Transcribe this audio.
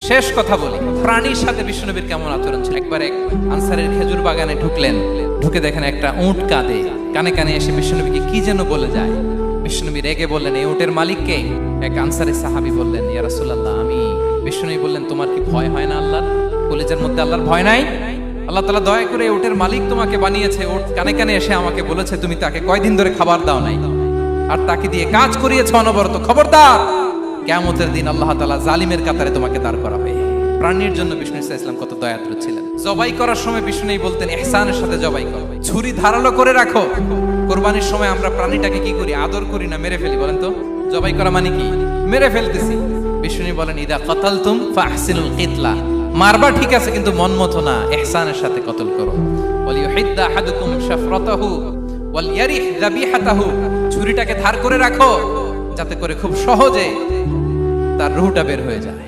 শেষ কথা বলি, প্রাণীর সাথে বিশ্বনবীর কেমন আচরণ ছিল। একবার এক আনসারের খেজুর বাগানে ঢুকলেন, ঢুকে দেখেন একটা উট কাঁদে, কানে কানে এসে বিশ্বনবীকে কি যেন বলে যায়। বিশ্বনবী রেগে বললেন, এই উটের মালিককে? এক আনসারের সাহাবী বললেন, ইয়া রাসূলুল্লাহ আমি। বিশ্বনবী বললেন, তোমার কি ভয় হয় না আল্লাহর? কলেজের মধ্যে আল্লাহর ভয় নাই? আল্লাহ তাআলা দয়া করে উটের মালিক তোমাকে বানিয়েছে, উট কানে কানে এসে আমাকে বলেছে তুমি তাকে কয়দিন ধরে খাবার দাও নাই, আর তাকে দিয়ে কাজ করিয়েছে অনবরত। খবরদার, কিয়ামতের দিন আল্লাহ তাআলা জালিমের কাতারে তোমাকে দাঁড় করাবে। প্রাণীর জন্য বিষ্ণু ইসলাম কত দয়াদ্র ছিলেন। জবাই করার সময় বিষ্ণু বলতেন, ইহসানের সাথে জবাই করো, ছুরি ধারালো করে রাখো। কোরবানির সময় আমরা প্রাণীটাকে কি করি? আদর করি না, মেরে ফেলি। বলেন তো, জবাই করা মানে কি? মেরে ফেলতেছি। বিষ্ণু বলেন, ইদা কাতালতুম ফাহসিনুল কিতলা, মারবা ঠিক আছে কিন্তু মন মতো না, ইহসানের সাথে কতল করো। ওয়ালিউহিদ্দা আহাদুকুম শাফরাতাহু ওয়ালইয়ারিহ যাবিহাতাহু, ছুরিটাকে ধার করে রাখো যাতে করে খুব সহজে তার রুহটা বের হয়ে যায়।